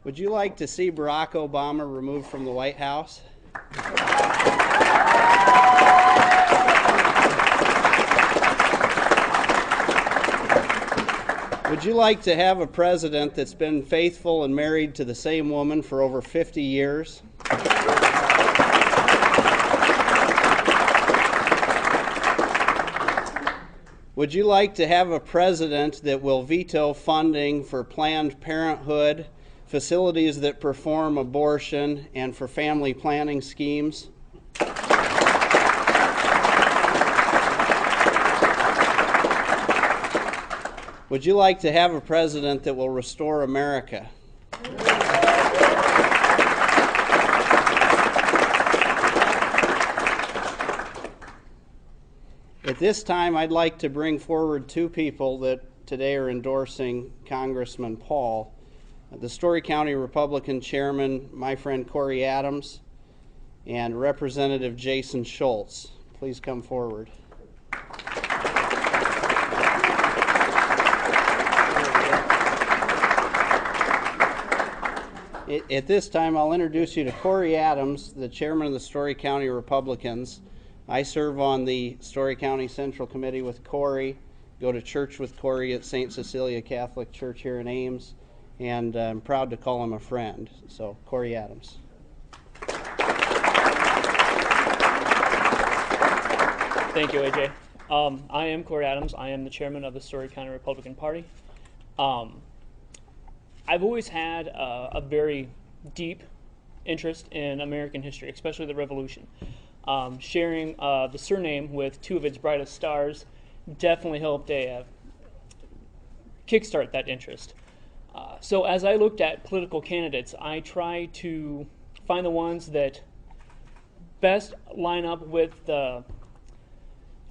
Would you like to see Barack Obama removed from the White House? Would you like to have a president that's been faithful and married to the same woman for over 50 years? Would you like to have a president that will veto funding for Planned Parenthood, facilities that perform abortion, and for family planning schemes? Would you like to have a president that will restore America? At this time, I'd like to bring forward two people that today are endorsing Congressman Paul. The Story County Republican Chairman, my friend Corey Adams, and Representative Jason Schultz. Please come forward. At this time, I'll introduce you to Corey Adams, the chairman of the Story County Republicans. I serve on the Story County Central Committee with Corey, go to church with Corey at St. Cecilia Catholic Church here in Ames, and I'm proud to call him a friend. So, Corey Adams. Thank you, AJ. I am Corey Adams. I am the chairman of the Story County Republican Party. I've always had a very deep interest in American history, especially the Revolution. Sharing the surname with two of its brightest stars definitely helped kickstart that interest. So as I looked at political candidates, I tried to find the ones that best line up with the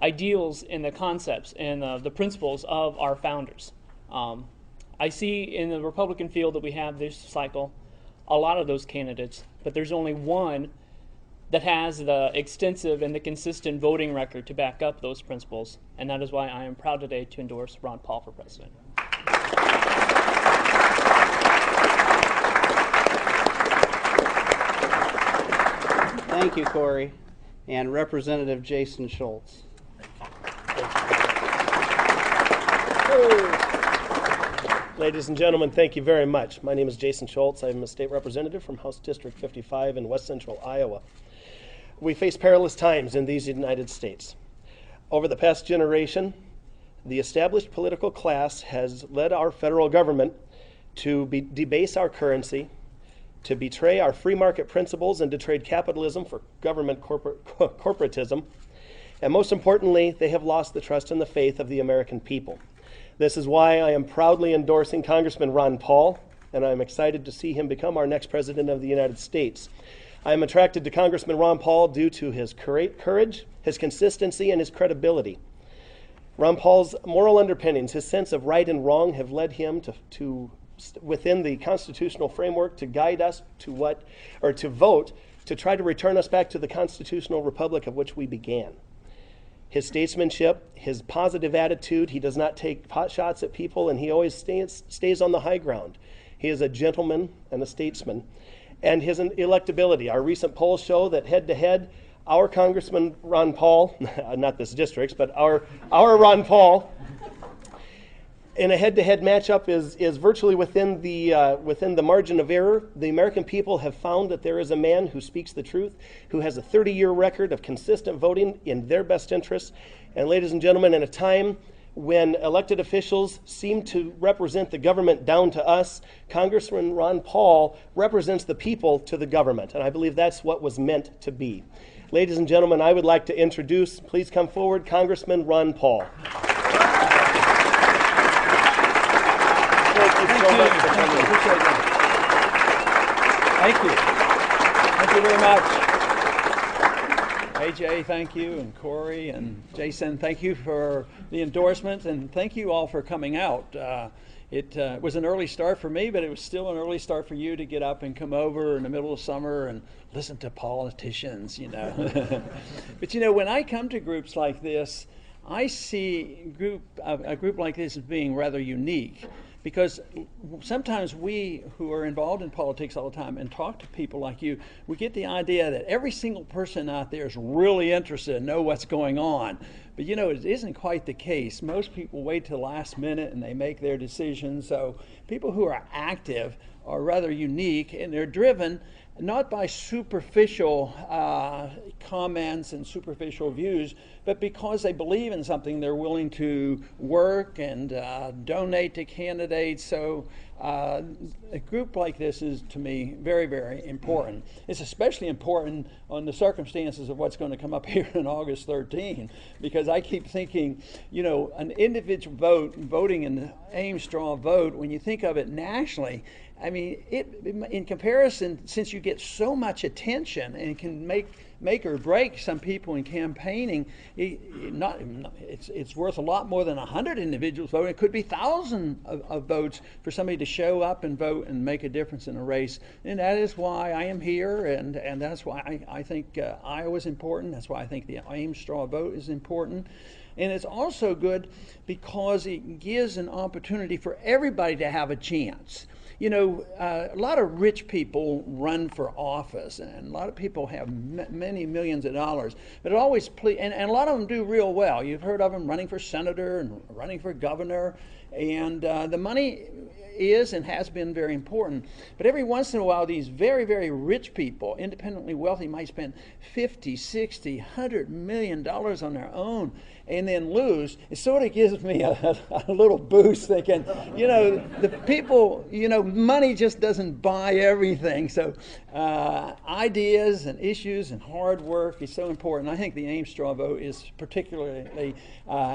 ideals and the concepts and the principles of our founders. I see in the Republican field that we have this cycle a lot of those candidates, but there's only one that has the extensive and the consistent voting record to back up those principles, and that is why I am proud today to endorse Ron Paul for president. Thank you, Corey. And Representative Jason Schultz. Ladies and gentlemen, thank you very much. My name is Jason Schultz. I'm a state representative from House District 55 in west central Iowa. We face perilous times in these United States. Over the past generation, the established political class has led our federal government to debase our currency, to betray our free market principles, and to trade capitalism for government corporatism. And most importantly, they have lost the trust and the faith of the American people. This is why I am proudly endorsing Congressman Ron Paul, and I'm excited to see him become our next president of the United States. I am attracted to Congressman Ron Paul due to his courage, his consistency, and his credibility. Ron Paul's moral underpinnings, his sense of right and wrong, have led him to within the constitutional framework to guide us to vote to try to return us back to the constitutional republic of which we began. His statesmanship, his positive attitude, he does not take pot shots at people, and he always stays on the high ground. He is a gentleman and a statesman. And his electability, our recent polls show that head-to-head, our Congressman Ron Paul, not this district's, but our Ron Paul, in a head-to-head matchup is virtually within the margin of error. The American people have found that there is a man who speaks the truth, who has a 30-year record of consistent voting in their best interests. And ladies and gentlemen, in a time when elected officials seem to represent the government down to us, Congressman Ron Paul represents the people to the government. And I believe that's what was meant to be. Ladies and gentlemen, I would like to introduce, please come forward, Congressman Ron Paul. Thank you. Thank you very much. AJ, thank you, and Corey and Jason, thank you for the endorsement, and thank you all for coming out. It was an early start for me, but it was still an early start for you to get up and come over in the middle of summer and listen to politicians, you know. But you know, when I come to groups like this, I see a group like this as being rather unique because sometimes we who are involved in politics all the time and talk to people like you, we get the idea that every single person out there is really interested and know what's going on. But you know, it isn't quite the case. Most people wait till the last minute and they make their decisions. So people who are active are rather unique, and they're driven not by superficial comments and superficial views, but because they believe in something, they're willing to work and donate to candidates. So a group like this is, to me, very, very important. It's especially important on the circumstances of what's going to come up here on August 13, because I keep thinking, you know, an individual voting in the Ames straw vote, when you think of it nationally, I mean, in comparison, since you get so much attention and it can make or break some people in campaigning, it's worth a lot more than 100 individuals voting. It could be thousands of votes for somebody to show up and vote and make a difference in a race. And that is why I am here, and that's why I think Iowa is important. That's why I think the Ames straw vote is important. And it's also good because it gives an opportunity for everybody to have a chance. You know, a lot of rich people run for office, and a lot of people have many millions of dollars, but it always and a lot of them do real well. You've heard of them running for senator and running for governor, and the money is and has been very important. But every once in a while, these very, very rich people, independently wealthy, might spend 50, 60, $100 million on their own and then lose. It sort of gives me a little boost thinking, you know, the people, you know, money just doesn't buy everything. So ideas and issues and hard work is so important. I think the Ames straw vote is particularly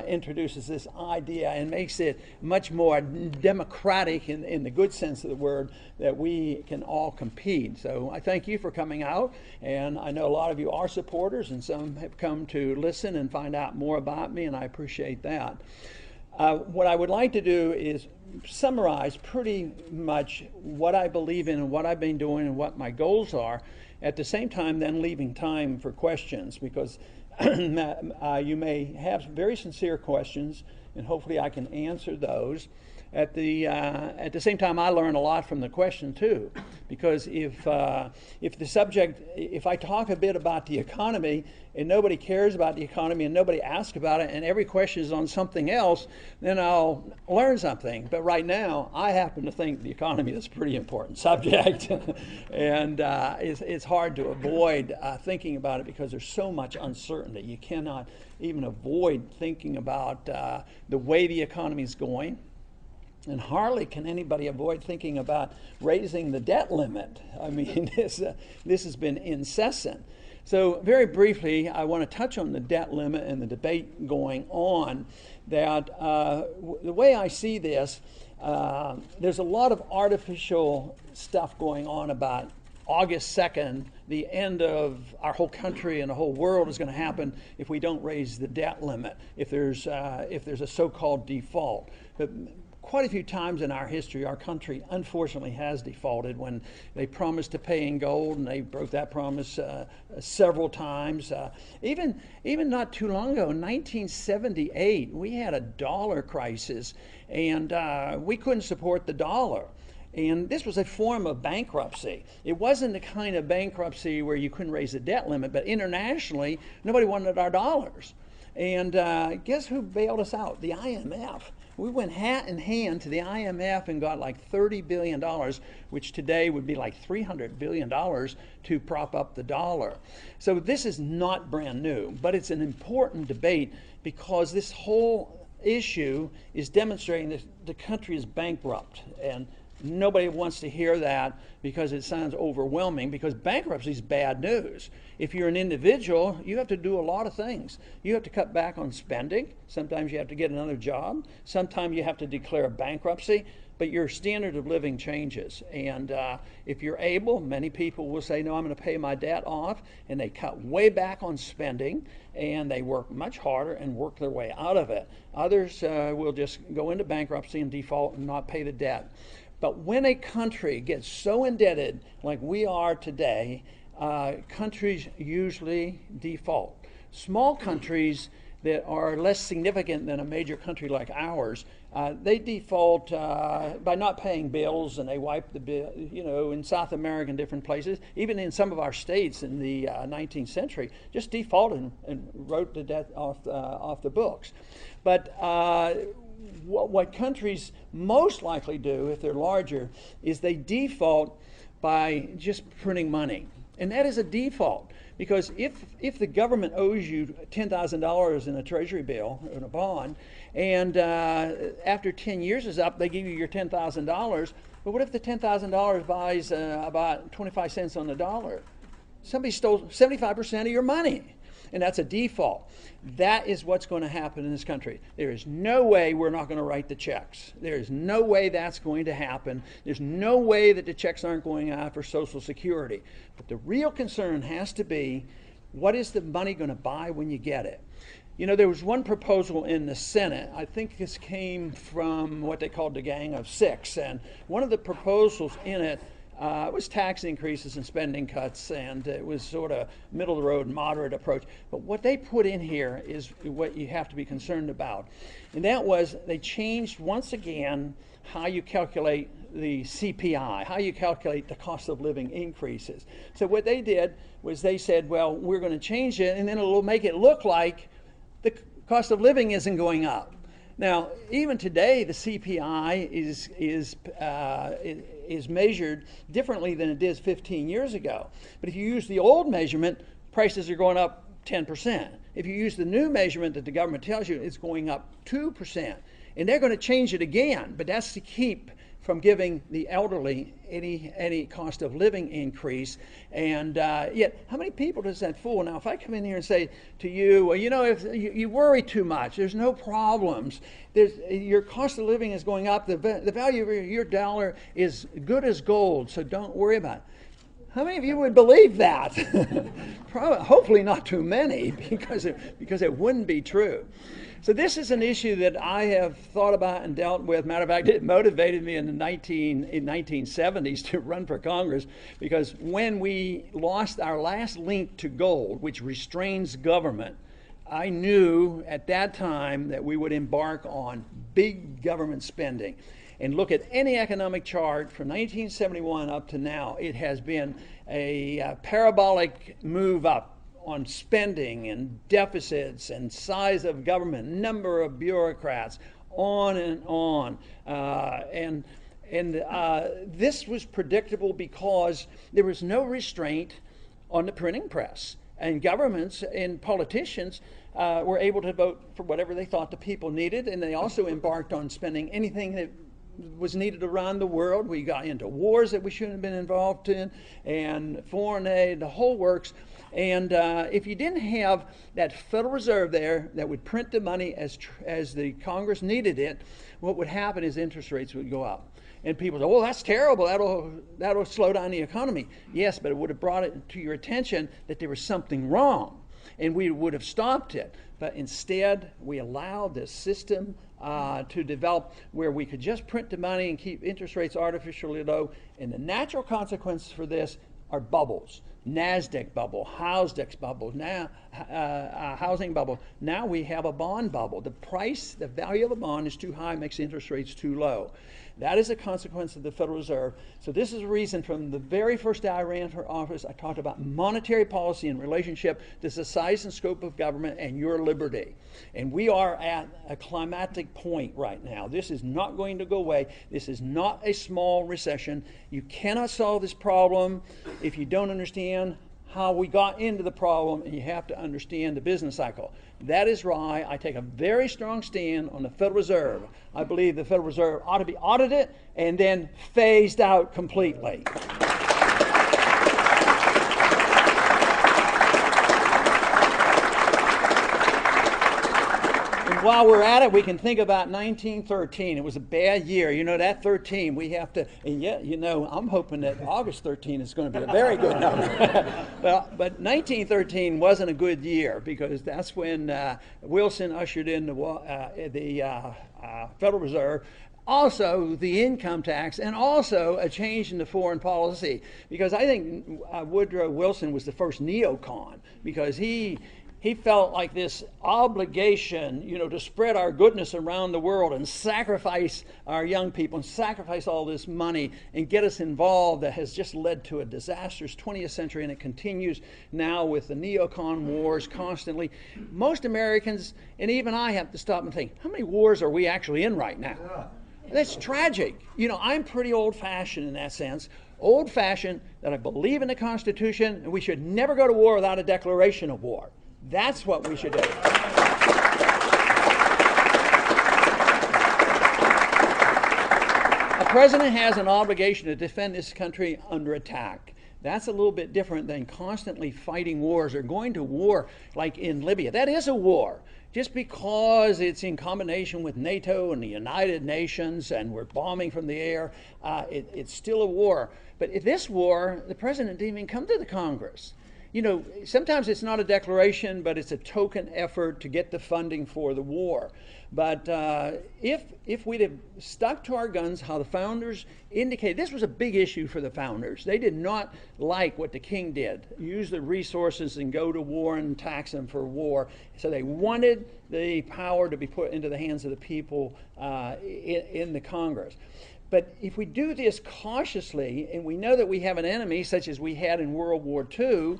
introduces this idea and makes it much more democratic in the good sense of the word, that we can all compete. So I thank you for coming out, and I know a lot of you are supporters, and some have come to listen and find out more about me, and I appreciate that. What I would like to do is summarize pretty much what I believe in and what I've been doing and what my goals are, at the same time then leaving time for questions, because you may have very sincere questions, and hopefully I can answer those. At the same time, I learn a lot from the question too, because if the subject, if I talk a bit about the economy and nobody cares about the economy and nobody asks about it, and every question is on something else, then I'll learn something. But right now, I happen to think the economy is a pretty important subject, and it's hard to avoid thinking about it because there's so much uncertainty. You cannot even avoid thinking about the way the economy is going. And hardly can anybody avoid thinking about raising the debt limit. I mean, this has been incessant. So very briefly, I want to touch on the debt limit and the debate going on. That the way I see this, there's a lot of artificial stuff going on about August 2nd, the end of our whole country and the whole world is going to happen if we don't raise the debt limit, if there's a so-called default. But quite a few times in our history, our country unfortunately has defaulted when they promised to pay in gold, and they broke that promise several times. Even not too long ago, in 1978, we had a dollar crisis, and we couldn't support the dollar. And this was a form of bankruptcy. It wasn't the kind of bankruptcy where you couldn't raise the debt limit, but internationally, nobody wanted our dollars. And guess who bailed us out? The IMF. We went hat in hand to the IMF and got like $30 billion, which today would be like $300 billion to prop up the dollar. So this is not brand new, but it's an important debate because this whole issue is demonstrating that the country is bankrupt, and nobody wants to hear that because it sounds overwhelming, because bankruptcy is bad news. If you're an individual, you have to do a lot of things. You have to cut back on spending. Sometimes you have to get another job. Sometimes you have to declare bankruptcy, but your standard of living changes. And if you're able, many people will say, no, I'm going to pay my debt off, and they cut way back on spending, and they work much harder and work their way out of it. Others will just go into bankruptcy and default and not pay the debt. But when a country gets so indebted like we are today, countries usually default. Small countries that are less significant than a major country like ours, they default by not paying bills, and they wipe the bill, in South America and different places, even in some of our states in the 19th century, just defaulted and wrote the debt off the books. But what countries most likely do, if they're larger, is they default by just printing money. And that is a default. Because if the government owes you $10,000 in a treasury bill, or in a bond, and after 10 years is up, they give you your $10,000, but what if the $10,000 buys about 25 cents on the dollar? Somebody stole 75% of your money, and that's a default. That is what's going to happen in this country. There is no way we're not going to write the checks. There is no way that's going to happen. There's no way that the checks aren't going out for Social Security. But the real concern has to be, what is the money going to buy when you get it? There was one proposal in the Senate. I think this came from what they called the Gang of Six. And one of the proposals in it was tax increases and spending cuts, and it was sort of middle of the road, moderate approach. But what they put in here is what you have to be concerned about. And that was, they changed once again how you calculate the CPI, how you calculate the cost of living increases. So what they did was they said, well, we're going to change it, and then it'll make it look like the cost of living isn't going up. Now, even today, the CPI is measured differently than it did 15 years ago. But if you use the old measurement, prices are going up 10%. If you use the new measurement that the government tells you, it's going up 2%. And they're going to change it again, but that's to keep from giving the elderly any cost of living increase. And yet, how many people does that fool? Now, if I come in here and say to you, well, if you worry too much, there's no problems. Your cost of living is going up. The value of your dollar is good as gold, so don't worry about it. How many of you would believe that? Probably, hopefully not too many, because it wouldn't be true. So this is an issue that I have thought about and dealt with. Matter of fact, it motivated me in the 1970s to run for Congress, because when we lost our last link to gold, which restrains government, I knew at that time that we would embark on big government spending. And look at any economic chart from 1971 up to now, it has been a parabolic move up on spending and deficits and size of government, number of bureaucrats, on and on. This was predictable because there was no restraint on the printing press. And governments and politicians were able to vote for whatever they thought the people needed, and they also embarked on spending anything that was needed around the world. We got into wars that we shouldn't have been involved in, and foreign aid, the whole works. And if you didn't have that Federal Reserve there that would print the money as the Congress needed it, what would happen is interest rates would go up. And people say, well, that's terrible. That'll slow down the economy. Yes, but it would have brought it to your attention that there was something wrong, and we would have stopped it. But instead, we allowed this system to develop where we could just print the money and keep interest rates artificially low. And the natural consequences for this are bubbles. NASDAQ bubble, Housdex bubble, now housing bubble. Now we have a bond bubble. The value of a bond is too high, makes interest rates too low. That is a consequence of the Federal Reserve. So this is a reason from the very first day I ran for office, I talked about monetary policy in relationship to the size and scope of government and your liberty. And we are at a climatic point right now. This is not going to go away. This is not a small recession. You cannot solve this problem if you don't understand how we got into the problem, and you have to understand the business cycle. That is why I take a very strong stand on the Federal Reserve. I believe the Federal Reserve ought to be audited and then phased out completely. While we're at it, we can think about 1913. It was a bad year. That 13, we have to, and yet, I'm hoping that August 13 is going to be a very good number. But 1913 wasn't a good year, because that's when Wilson ushered in the Federal Reserve. Also, the income tax, and also a change in the foreign policy. Because I think Woodrow Wilson was the first neocon, because he he felt like this obligation, to spread our goodness around the world and sacrifice our young people and sacrifice all this money and get us involved, that has just led to a disastrous 20th century, and it continues now with the neocon wars constantly. Most Americans, and even I, have to stop and think, how many wars are we actually in right now? That's tragic. I'm pretty old-fashioned in that sense. Old-fashioned, that I believe in the Constitution, and we should never go to war without a declaration of war. That's what we should do. A president has an obligation to defend this country under attack. That's a little bit different than constantly fighting wars or going to war like in Libya. That is a war. Just because it's in combination with NATO and the United Nations and we're bombing from the air, it's still a war. But in this war, the president didn't even come to the Congress. Sometimes it's not a declaration, but it's a token effort to get the funding for the war. But if we'd have stuck to our guns, how the founders indicated, this was a big issue for the founders. They did not like what the king did, use the resources and go to war and tax them for war. So they wanted the power to be put into the hands of the people in the Congress. But if we do this cautiously, and we know that we have an enemy, such as we had in World War II,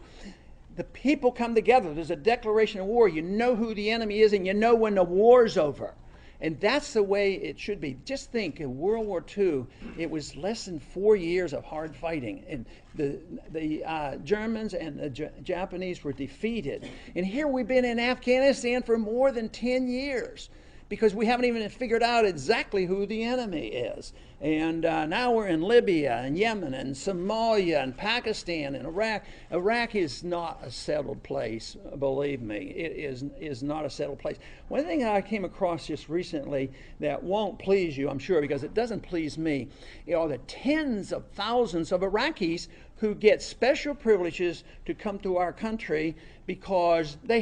the people come together. There's a declaration of war. You know who the enemy is, and you know when the war's over. And that's the way it should be. Just think, in World War II, it was less than 4 years of hard fighting. And the Germans and the Japanese were defeated. And here we've been in Afghanistan for more than 10 years. Because we haven't even figured out exactly who the enemy is. And now we're in Libya and Yemen and Somalia and Pakistan and Iraq. Iraq is not a settled place, believe me. It is not a settled place. One thing that I came across just recently that won't please you, I'm sure, because it doesn't please me, are the tens of thousands of Iraqis who get special privileges to come to our country because they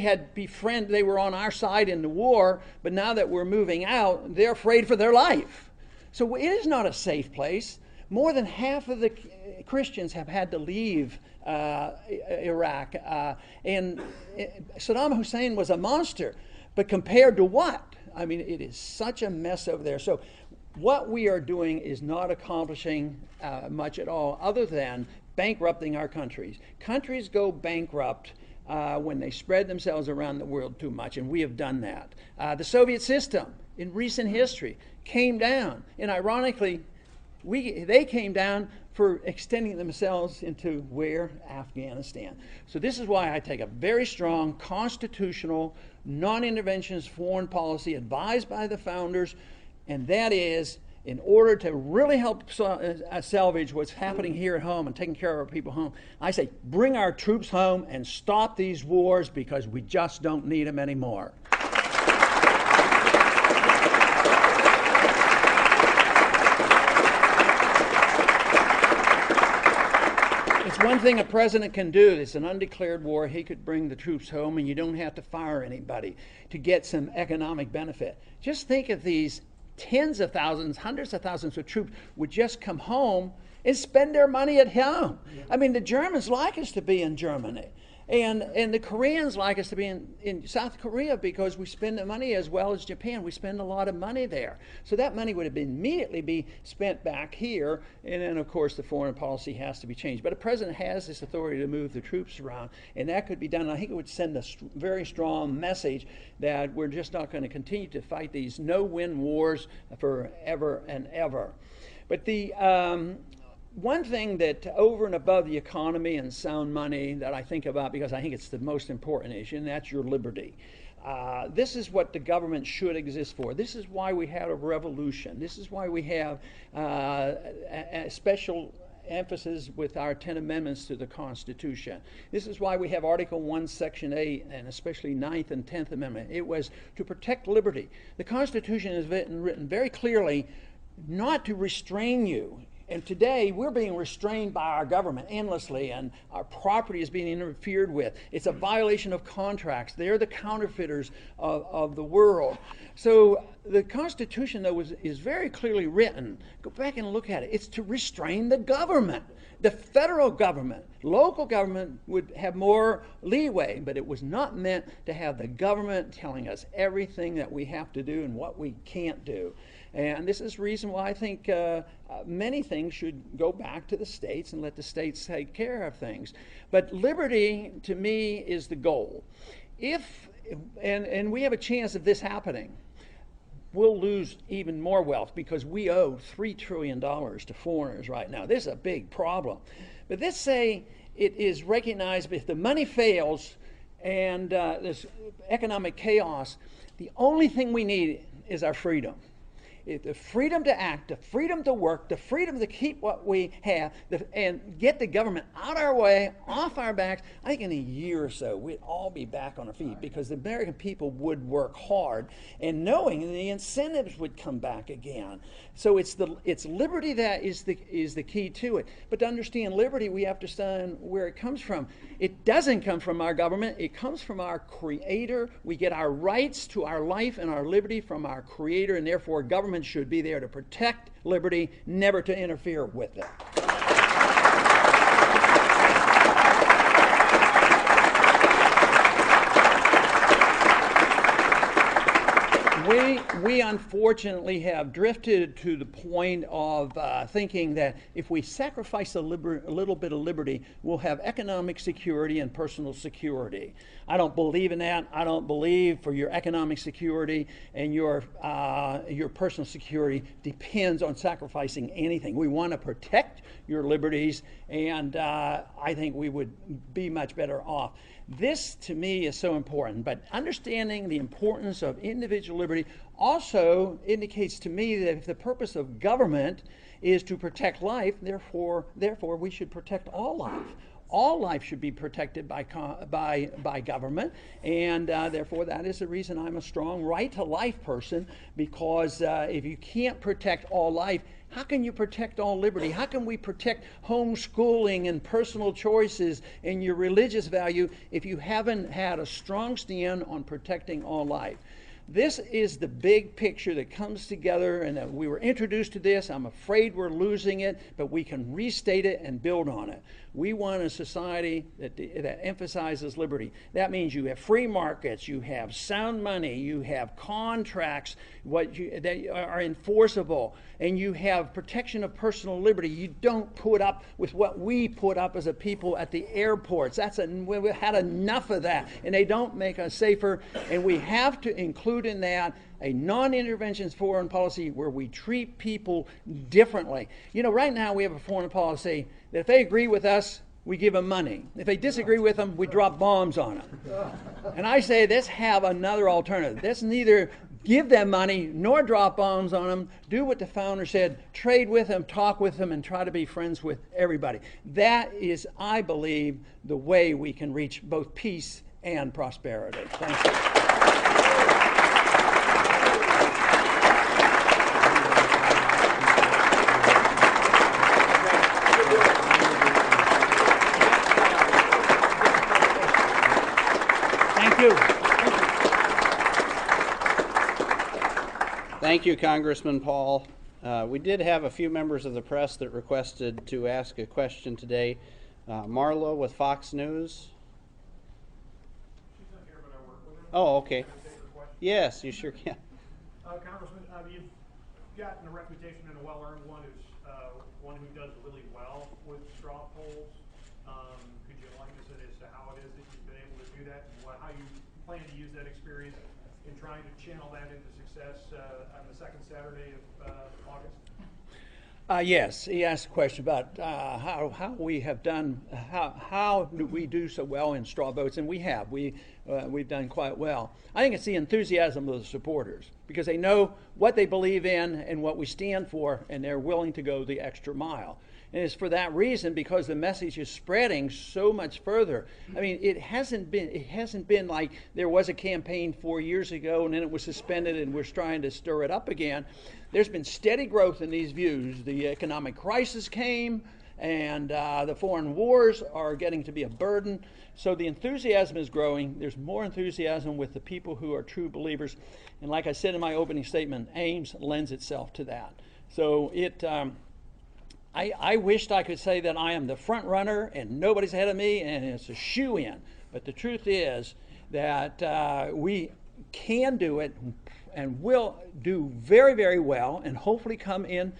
were on our side in the war, but now that we're moving out, they're afraid for their life. So it is not a safe place. More than half of the Christians have had to leave Iraq. And Saddam Hussein was a monster, but compared to what? I mean, it is such a mess over there. So what we are doing is not accomplishing much at all, other than bankrupting our countries. Countries go bankrupt when they spread themselves around the world too much, and we have done that. The Soviet system in recent history came down, and ironically, they came down for extending themselves into where? Afghanistan. So this is why I take a very strong constitutional, non-interventionist foreign policy advised by the founders, and that is, in order to really help salvage what's happening here at home and taking care of our people home, I say bring our troops home and stop these wars, because we just don't need them anymore. It's one thing a president can do. It's an undeclared war. He could bring the troops home, and you don't have to fire anybody to get some economic benefit. Just think of these tens of thousands, hundreds of thousands of troops would just come home and spend their money at home. I mean, the Germans like us to be in Germany. And the Koreans like us to be in South Korea, because we spend the money, as well as Japan. We spend a lot of money there. So that money would have been immediately be spent back here. And then, of course, the foreign policy has to be changed. But a president has this authority to move the troops around, and that could be done. And I think it would send a very strong message that we're just not going to continue to fight these no-win wars forever and ever. But the one thing that, over and above the economy and sound money, that I think about, because I think it's the most important issue, and that's your liberty. This is what the government should exist for. This is why we had a revolution. This is why we have a special emphasis with our 10 amendments to the Constitution. This is why we have Article 1, Section 8, and especially 9th and 10th Amendment. It was to protect liberty. The Constitution is written very clearly not to restrain you. And today, we're being restrained by our government endlessly, and our property is being interfered with. It's a violation of contracts. They're the counterfeiters of the world. So the Constitution, though, is very clearly written. Go back and look at it. It's to restrain the government. The federal government, local government would have more leeway, but it was not meant to have the government telling us everything that we have to do and what we can't do. And this is the reason why I think many things should go back to the states and let the states take care of things. But liberty, to me, is the goal. And we have a chance of this happening. We'll lose even more wealth because we owe $3 trillion to foreigners right now. This is a big problem. But let's say it is recognized if the money fails and there's economic chaos, the only thing we need is our freedom. The freedom to act, the freedom to work, the freedom to keep what we have, and get the government out our way, off our backs. I think in a year or so, we'd all be back on our feet because the American people would work hard, and knowing the incentives would come back again. So it's liberty that is the key to it. But to understand liberty, we have to understand where it comes from. It doesn't come from our government. It comes from our Creator. We get our rights to our life and our liberty from our Creator, and therefore government should be there to protect liberty, never to interfere with it. We unfortunately have drifted to the point of thinking that if we sacrifice a little bit of liberty, we'll have economic security and personal security. I don't believe in that. I don't believe for your economic security and your personal security depends on sacrificing anything. We want to protect your liberties, and I think we would be much better off. This, to me, is so important, but understanding the importance of individual liberty also indicates to me that if the purpose of government is to protect life, therefore we should protect all life. All life should be protected by government, and therefore that is the reason I'm a strong right-to-life person, because if you can't protect all life, how can you protect all liberty? How can we protect homeschooling and personal choices and your religious value if you haven't had a strong stand on protecting all life? This is the big picture that comes together, and we were introduced to this. I'm afraid we're losing it, but we can restate it and build on it. We want a society that emphasizes liberty. That means you have free markets, you have sound money, you have contracts that are enforceable, and you have protection of personal liberty. You don't put up with what we put up as a people at the airports. We've had enough of that, and they don't make us safer, and we have to include in that a non-intervention foreign policy where we treat people differently. You know, right now we have a foreign policy that if they agree with us, we give them money. If they disagree with them, we drop bombs on them. And I say, let's have another alternative. Let's neither give them money nor drop bombs on them. Do what the founder said, trade with them, talk with them, and try to be friends with everybody. That is, I believe, the way we can reach both peace and prosperity. Thank you. Thank you, Congressman Paul. We did have a few members of the press that requested to ask a question today. Marlo with Fox News. She's not here, but I work with her. Oh, okay. Can I take her question? Yes, you sure can. Congressman, you've gotten a reputation and a well-earned one as one who does really well with straw polls. Could you enlighten us as to how it is that you've been able to do that, and how you plan to use that experience in trying to channel that into success on the second Saturday of August? Yes, he asked a question about how we have done, how do we do so well in straw votes, and we have. We've done quite well. I think it's the enthusiasm of the supporters, because they know what they believe in and what we stand for, and they're willing to go the extra mile. And it's for that reason, because the message is spreading so much further. I mean, it hasn't been like there was a campaign 4 years ago and then it was suspended and we're trying to stir it up again. There's been steady growth in these views. The economic crisis came, and the foreign wars are getting to be a burden. So the enthusiasm is growing. There's more enthusiasm with the people who are true believers. And like I said in my opening statement, Ames lends itself to that. So I wished I could say that I am the front runner and nobody's ahead of me and it's a shoe-in. But the truth is that we can do it and will do very, very well and hopefully come in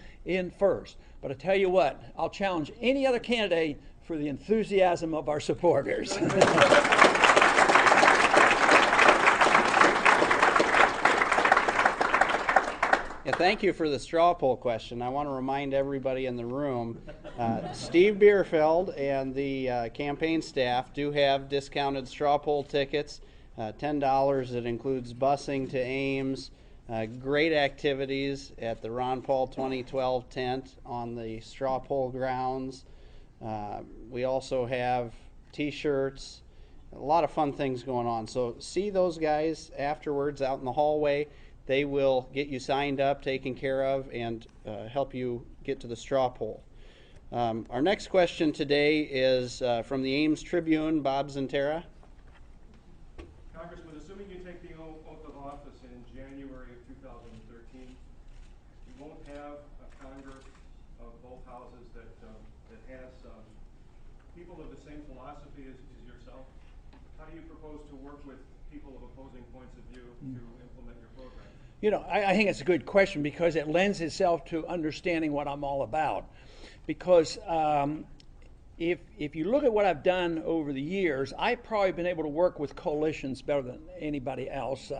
first. But I tell you what, I'll challenge any other candidate for the enthusiasm of our supporters. Yeah, thank you for the straw poll question. I want to remind everybody in the room, Steve Bierfeld and the campaign staff do have discounted straw poll tickets, $10. It includes busing to Ames, great activities at the Ron Paul 2012 tent on the straw poll grounds. We also have t-shirts, a lot of fun things going on. So see those guys afterwards out in the hallway. They will get you signed up, taken care of, and help you get to the straw poll. Our next question today is from the Ames Tribune, Bob Zentera. Congressman, assuming you take the oath of office in January of 2013, you won't have a Congress of both houses that has people of the same philosophy as yourself. How do you propose to work with people of opposing points of view to implement your program? You know, I think it's a good question because it lends itself to understanding what I'm all about. Because if you look at what I've done over the years, I've probably been able to work with coalitions better than anybody else.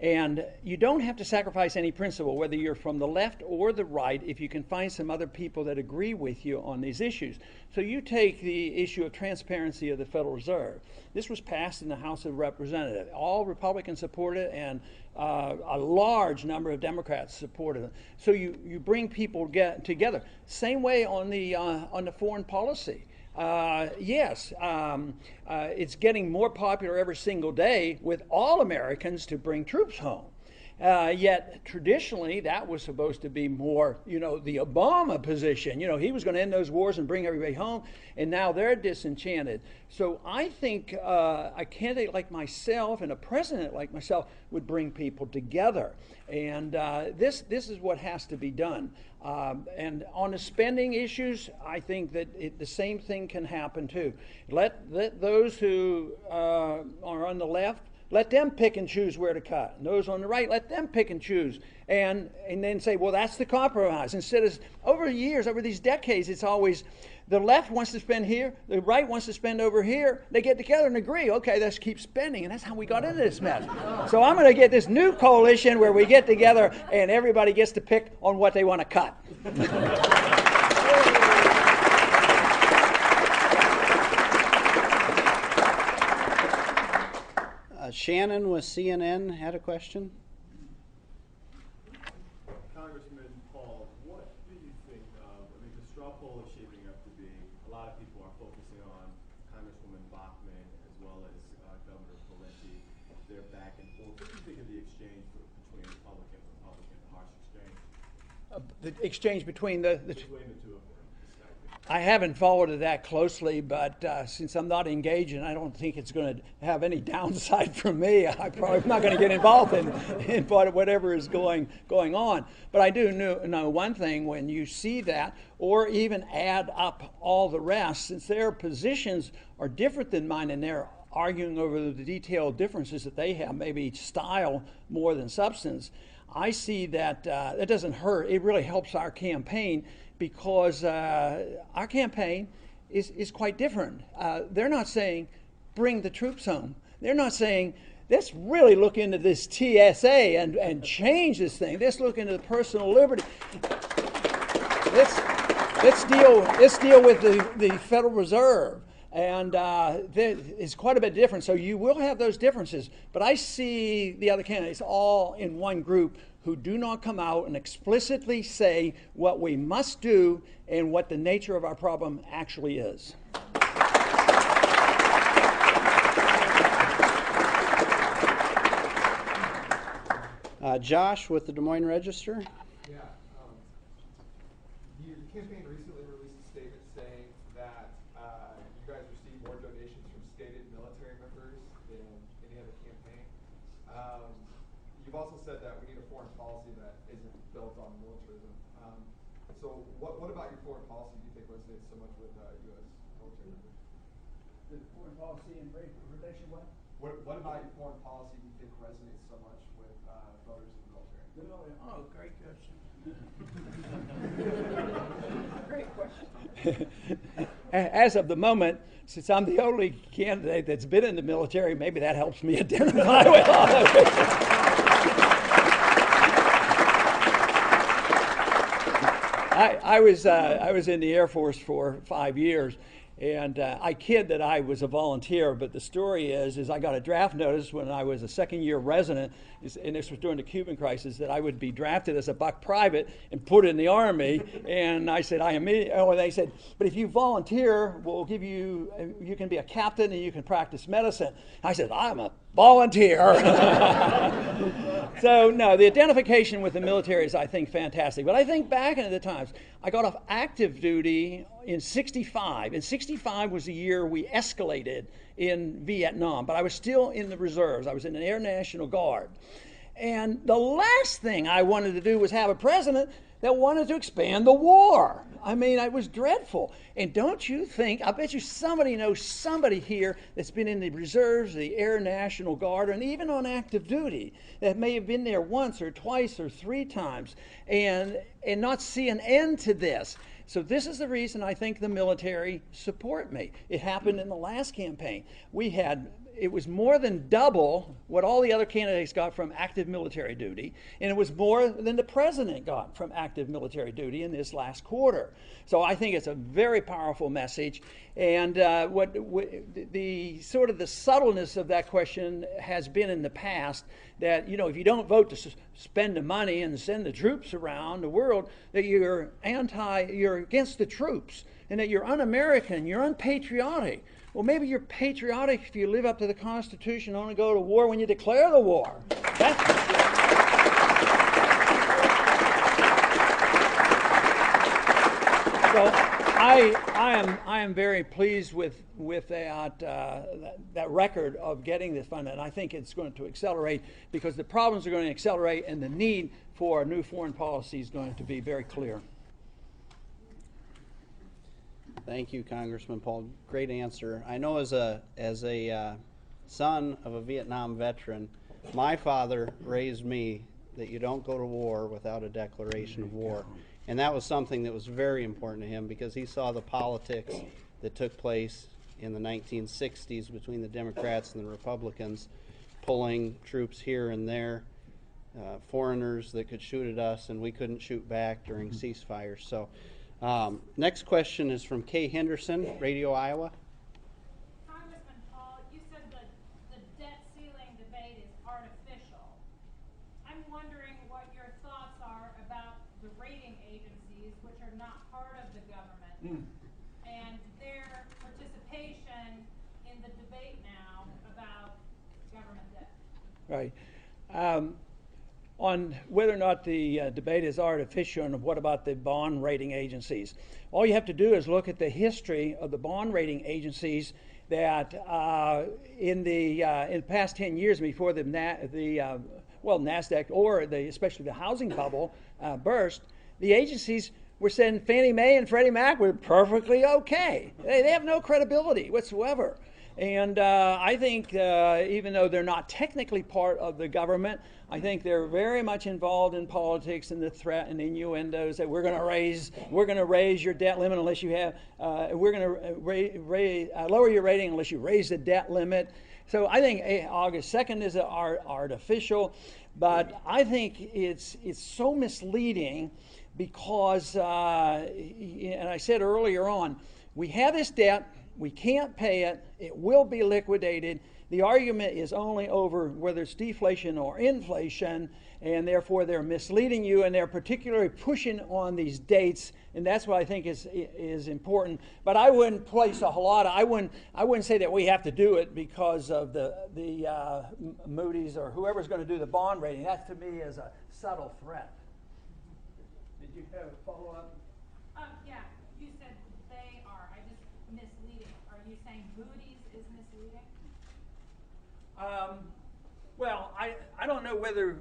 And you don't have to sacrifice any principle, whether you're from the left or the right, if you can find some other people that agree with you on these issues. So you take the issue of transparency of the Federal Reserve. This was passed in the House of Representatives. All Republicans supported it, and a large number of Democrats supported it. So you bring people together. Same way on the foreign policy. Yes, it's getting more popular every single day with all Americans to bring troops home. Yet traditionally that was supposed to be more, the Obama position. He was going to end those wars and bring everybody home, and now they're disenchanted. So I think a candidate like myself and a president like myself would bring people together. And this is what has to be done. And on the spending issues, I think that the same thing can happen too. Let those who are on the left, let them pick and choose where to cut. And those on the right, let them pick and choose. And then say, well, that's the compromise. Instead of, over the years, over these decades, it's always the left wants to spend here, the right wants to spend over here. They get together and agree, okay, let's keep spending. And that's how we got into this mess. So I'm going to get this new coalition where we get together and everybody gets to pick on what they want to cut. Shannon with CNN had a question. Congressman Paul, what do you think of, the straw poll is shaping up to be, a lot of people are focusing on Congresswoman Bachmann as well as Governor Pawlenty, their back and forth. What do you think of the exchange between Republican, harsh exchange? The exchange between the Between the two of them. I haven't followed it that closely, but since I'm not engaged and I don't think it's going to have any downside for me, I'm probably not going to get involved in whatever is going on. But I do know one thing: when you see that, or even add up all the rest, since their positions are different than mine and they're arguing over the detailed differences that they have, maybe style more than substance, I see that that doesn't hurt. It really helps our campaign, because our campaign is quite different. They're not saying, bring the troops home. They're not saying, let's really look into this TSA and change this thing. Let's look into the personal liberty. Let's deal with the Federal Reserve. And it's quite a bit different. So you will have those differences. But I see the other candidates all in one group who do not come out and explicitly say what we must do and what the nature of our problem actually is. Josh with the Des Moines Register. Yeah. The campaign recently released a statement saying that you guys receive more donations from stated military members than any other campaign. You've also said that we need a foreign policy that isn't built on militarism. So what about your foreign policy do you think resonates so much with U.S. military members? The foreign policy and relation what? What about your foreign policy do you think resonates so much with voters in the military? Oh, great question. Great question. As of the moment, since I'm the only candidate that's been in the military, maybe that helps me identify with all of it. I was in the Air Force for 5 years, and I kid that I was a volunteer, but the story is I got a draft notice when I was a second-year resident, and this was during the Cuban crisis, that I would be drafted as a buck private and put in the Army. And I said, they said, but if you volunteer, we'll give you can be a captain and you can practice medicine. I said, I'm a volunteer. So, no, the identification with the military is, I think, fantastic. But I think back into the times, I got off active duty in 65. And 65 was the year we escalated in Vietnam. But I was still in the reserves. I was in the Air National Guard. And the last thing I wanted to do was have a president that wanted to expand the war. I mean, it was dreadful. And don't you think, I bet you somebody knows somebody here that's been in the reserves, the Air National Guard, and even on active duty, that may have been there once or twice or 3 times and not see an end to this. So this is the reason I think the military support me. It happened in the last campaign. It was more than double what all the other candidates got from active military duty, and it was more than the president got from active military duty in this last quarter. So I think it's a very powerful message, and the sort of the subtleness of that question has been in the past that, if you don't vote to spend the money and send the troops around the world, that you're against the troops, and that you're un-American, you're unpatriotic. Well, maybe you're patriotic if you live up to the Constitution and only go to war when you declare the war. So I am very pleased with that record of getting this fund, and I think it's going to accelerate because the problems are going to accelerate, and the need for a new foreign policy is going to be very clear. Thank you, Congressman Paul. Great answer. I know as a son of a Vietnam veteran, my father raised me that you don't go to war without a declaration of war. And that was something that was very important to him because he saw the politics that took place in the 1960s between the Democrats and the Republicans, pulling troops here and there, foreigners that could shoot at us and we couldn't shoot back during ceasefires. So. Next question is from Kay Henderson, Radio Iowa. Congressman Paul, you said that the debt ceiling debate is artificial. I'm wondering what your thoughts are about the rating agencies, which are not part of the government, and their participation in the debate now about government debt. Right. On whether or not the debate is artificial and what about the bond rating agencies. All you have to do is look at the history of the bond rating agencies that in the past 10 years before the NASDAQ or especially the housing bubble burst, the agencies were saying Fannie Mae and Freddie Mac were perfectly okay. They have no credibility whatsoever. And I think even though they're not technically part of the government, I think they're very much involved in politics and the threat and innuendos that we're going to raise your debt limit unless you have, we're going to lower your rating unless you raise the debt limit. So I think August 2nd is artificial, but I think it's so misleading because, and I said earlier on, we have this debt. We can't pay it. It will be liquidated. The argument is only over whether it's deflation or inflation, and therefore they're misleading you, and they're particularly pushing on these dates, and that's what I think is important. But I wouldn't place a whole lot. I wouldn't say that we have to do it because of the Moody's or whoever's going to do the bond rating. That to me is a subtle threat. Did you have a follow-up? Yeah, you said they are. I just misleading. Are you saying Moody's is misleading? Well, I don't know whether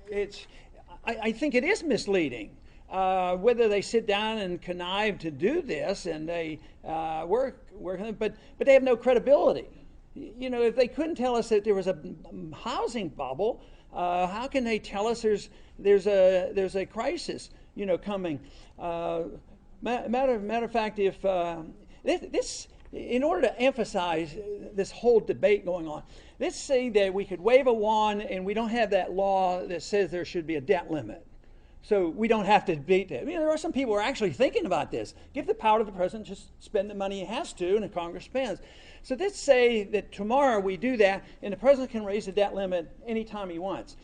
it's. I think it is misleading. whether they sit down and connive to do this and they work on it, but they have no credibility. You know, if they couldn't tell us that there was a housing bubble, how can they tell us there's a crisis, you know, coming? Matter of fact, if this, in order to emphasize this whole debate going on, let's say that we could wave a wand and we don't have that law that says there should be a debt limit. So we don't have to debate that. I mean, there are some people who are actually thinking about this. Give the power to the president, just spend the money he has to, and the Congress spends. So let's say that tomorrow we do that, and the president can raise the debt limit anytime he wants.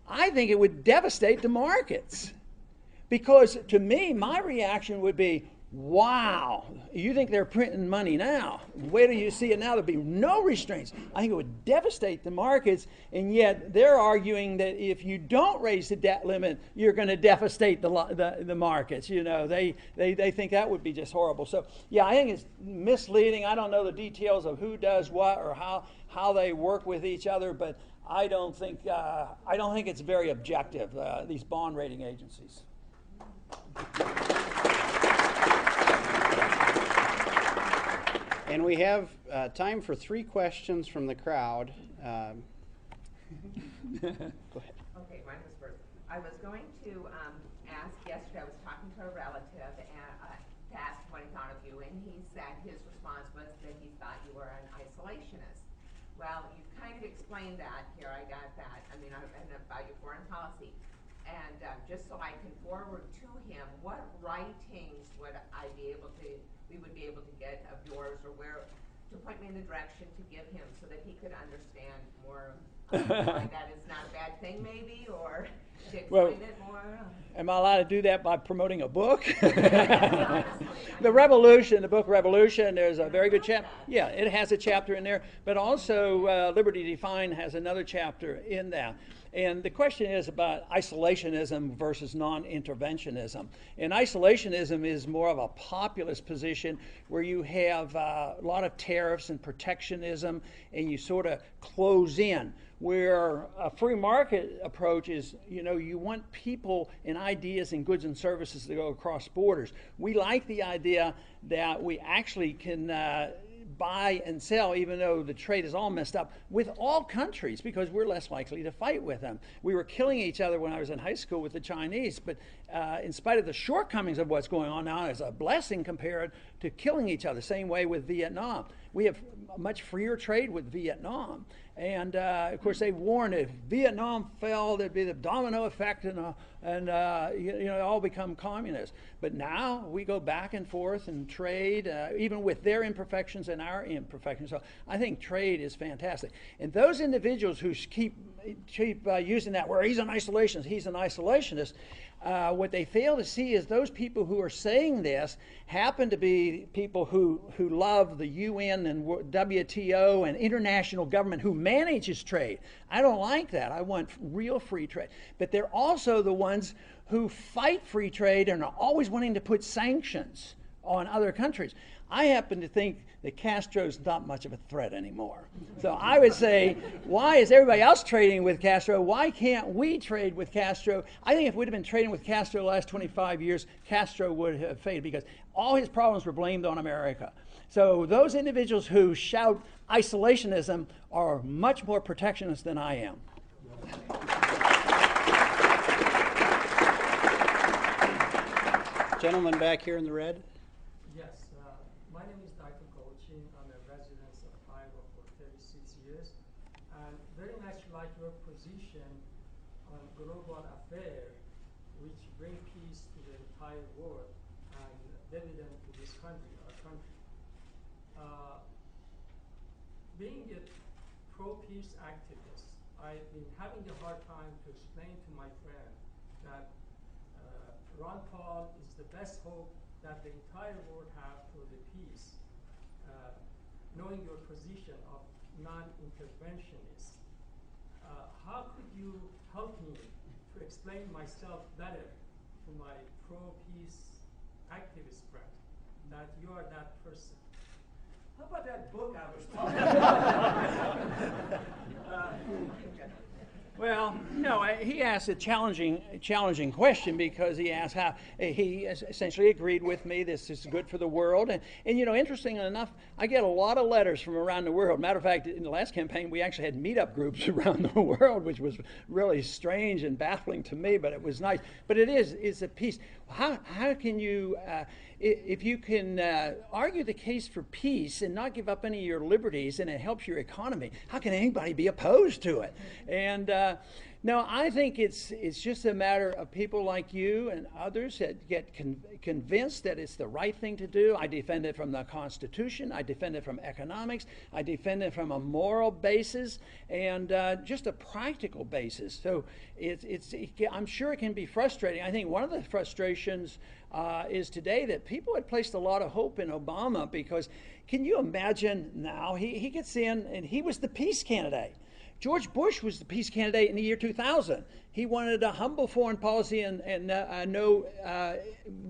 I think it would devastate the markets. Because to me, my reaction would be, wow, you think they're printing money now? Wait till you see it now. There'll be no restraints. I think it would devastate the markets, and yet they're arguing that if you don't raise the debt limit, you're going to devastate the markets. You know, they think that would be just horrible. So yeah, I think it's misleading. I don't know the details of who does what or how they work with each other, but I don't think it's very objective. These bond rating agencies. And we have time for 3 questions from the crowd. Go ahead. Okay, mine was first. I was going to ask yesterday, I was talking to a relative and to ask what he thought of you, and he said his response was that he thought you were an isolationist. Well, you kind of explained that here. I got that. I mean, and about your foreign policy. And just so I can forward to him, what writings would we would be able to get of yours, or where to point me in the direction to give him so that he could understand more why that is not a bad thing, maybe, or to explain it more? Am I allowed to do that by promoting a book? Honestly, The book Revolution, there's a very good chapter. Yeah, it has a chapter in there, but also Liberty Defined has another chapter in that. And the question is about isolationism versus non-interventionism. And isolationism is more of a populist position where you have a lot of tariffs and protectionism, and you sort of close in. Where a free market approach is, you know, you want people and ideas and goods and services to go across borders. We like the idea that we actually can buy and sell, even though the trade is all messed up, with all countries, because we're less likely to fight with them. We were killing each other when I was in high school with the Chinese, but in spite of the shortcomings of what's going on now, it's a blessing compared to killing each other. Same way with Vietnam. We have much freer trade with Vietnam. And of course, they warned if Vietnam fell, there'd be the domino effect, and all become communist. But now we go back and forth and trade, even with their imperfections and our imperfections. So I think trade is fantastic. And those individuals who keep using that, where he's an isolationist, what they fail to see is those people who are saying this happen to be people who love the UN and WTO and international government who manages trade. I don't like that. I want real free trade. But they're also the ones who fight free trade and are always wanting to put sanctions on other countries. I happen to think that Castro's not much of a threat anymore. So I would say, why is everybody else trading with Castro? Why can't we trade with Castro? I think if we'd have been trading with Castro the last 25 years, Castro would have faded because all his problems were blamed on America. So those individuals who shout isolationism are much more protectionist than I am. Gentleman back here in the red. Yes, my name is Dr. Golchin. I'm a resident of Iowa for 36 years. And very much like your position on global affairs, which bring peace to the entire world and dividend to this country, our country. Being a pro-peace activist, I've been having a hard time to explain to my friend that Ron Paul is the best hope that the entire world have for the peace, knowing your position of non-interventionist. How could you help me to explain myself better to my pro-peace activist friend, that you are that person? How about that book I was talking about? Well, no, he asked a challenging question because he asked how he essentially agreed with me. This is good for the world, and interestingly enough, I get a lot of letters from around the world. Matter of fact, in the last campaign, we actually had meetup groups around the world, which was really strange and baffling to me, but it was nice. But it's a piece. How can you? If you can argue the case for peace and not give up any of your liberties, and it helps your economy, how can anybody be opposed to it? And no, I think it's just a matter of people like you and others that get convinced that it's the right thing to do. I defend it from the Constitution. I defend it from economics. I defend it from a moral basis and just a practical basis. So I'm sure it can be frustrating. I think one of the frustrations is today that people had placed a lot of hope in Obama because can you imagine now he gets in and he was the peace candidate. George Bush was the peace candidate in the year 2000. He wanted a humble foreign policy and no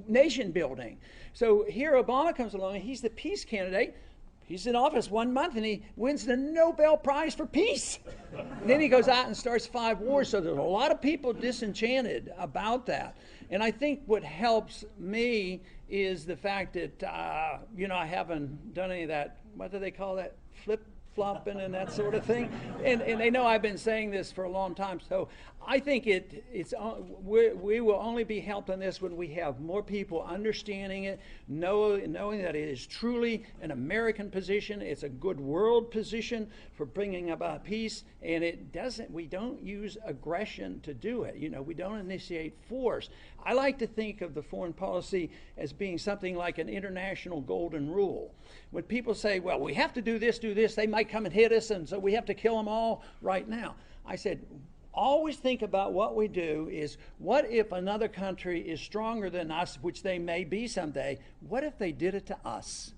nation building. So here Obama comes along and he's the peace candidate. He's in office 1 month and he wins the Nobel Prize for Peace. And then he goes out and starts 5 wars. So there's a lot of people disenchanted about that. And I think what helps me is the fact that, I haven't done any of that, what do they call that, flip-flopping and that sort of thing. And they know I've been saying this for a long time. So I think we will only be helped in this when we have more people understanding it, knowing that it is truly an American position. It's a good world position for bringing about peace, and we don't use aggression to do it. We don't initiate force. I like to think of the foreign policy as being something like an international golden rule. When people say, well, we have to do this, they might come and hit us, and so we have to kill them all right now. I said, always think about what we do is, what if another country is stronger than us, which they may be someday? What if they did it to us?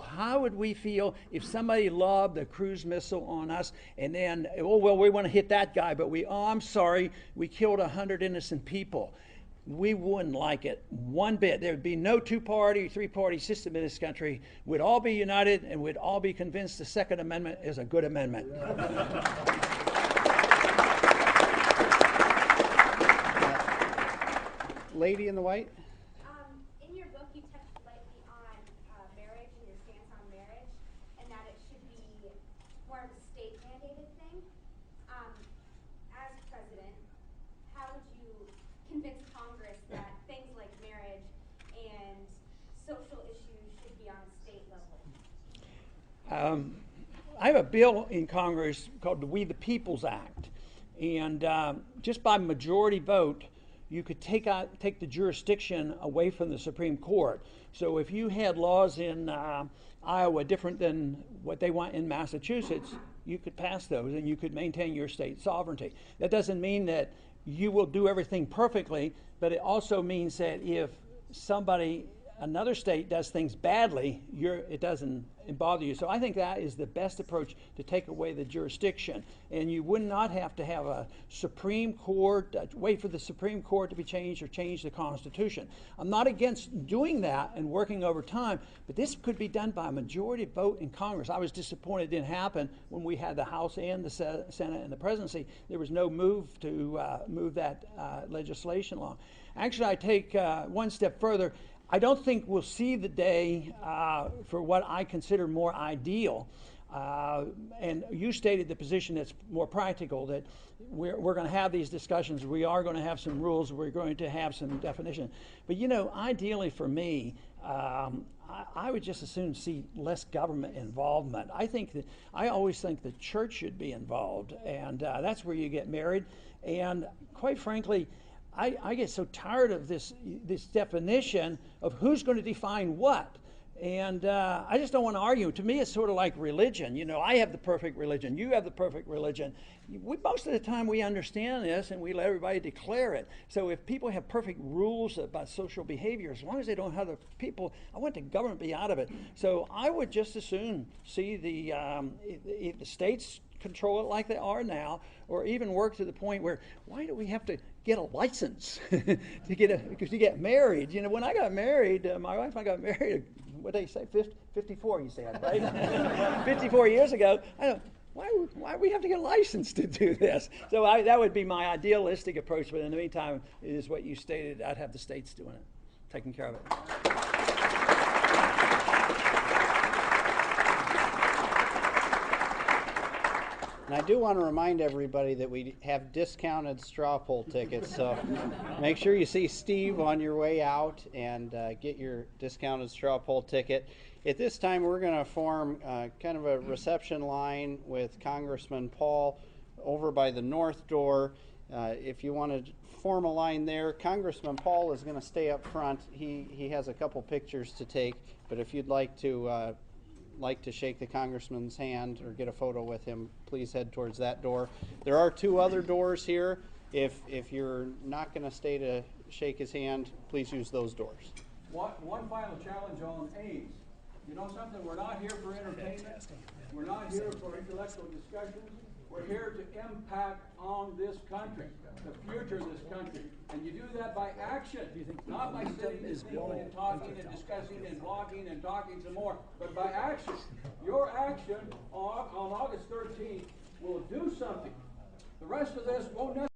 How would we feel if somebody lobbed a cruise missile on us and then, we want to hit that guy, but I'm sorry, we killed 100 innocent people. We wouldn't like it one bit. There would be no 2-party, 3-party system in this country. We'd all be united and we'd all be convinced the Second Amendment is a good amendment. Lady in the white. In your book, you touched lightly on marriage and your stance on marriage, and that it should be more of a state-mandated thing. As president, how would you convince Congress that things like marriage and social issues should be on a state level? I have a bill in Congress called the We the People's Act, and just by majority vote, you could take the jurisdiction away from the Supreme Court. So if you had laws in Iowa different than what they want in Massachusetts, you could pass those and you could maintain your state sovereignty. That doesn't mean that you will do everything perfectly, but it also means that if another state does things badly, it doesn't bother you. So I think that is the best approach to take away the jurisdiction. And you would not have to have a Supreme Court, wait for the Supreme Court to be changed or change the Constitution. I'm not against doing that and working over time, but this could be done by a majority vote in Congress. I was disappointed it didn't happen when we had the House and the Senate and the presidency. There was no move to move that legislation along. Actually, I take one step further. I don't think we'll see the day for what I consider more ideal. And you stated the position that's more practical, that we're going to have these discussions. We are going to have some rules. We're going to have some definition. But, ideally for me, I would just as soon see less government involvement. I always think the church should be involved, and that's where you get married. And quite frankly, I get so tired of this definition of who's going to define what. And I just don't want to argue. To me, it's sort of like religion. I have the perfect religion. You have the perfect religion. Most of the time we understand this and we let everybody declare it. So if people have perfect rules about social behavior, as long as they don't have the people, I want the government to be out of it. So I would just as soon see the states control it like they are now, or even work to the point where, why do we have to get a license to get married? When I got married, my wife and I got married, what did they say, 54 you said, right? 54 years ago. why we have to get a license to do this? So that would be my idealistic approach. But in the meantime, it is what you stated. I'd have the states doing it, taking care of it. And I do want to remind everybody that we have discounted straw poll tickets, so make sure you see Steve on your way out and get your discounted straw poll ticket. At this time, we're going to form kind of a reception line with Congressman Paul over by the north door. If you want to form a line there, Congressman Paul is going to stay up front. He has a couple pictures to take, but if you'd like to shake the congressman's hand or get a photo with him, please head towards that door. There are two other doors here. If you're not going to stay to shake his hand, please use those doors. One final challenge on AIDS. You know something? We're not here for entertainment. We're not here for intellectual discussions. We're here to impact on this country, the future of this country. And you do that by action, not by sitting and thinking and talking and discussing and blogging and talking some more, but by action. Your action on August 13th will do something. The rest of this won't necessarily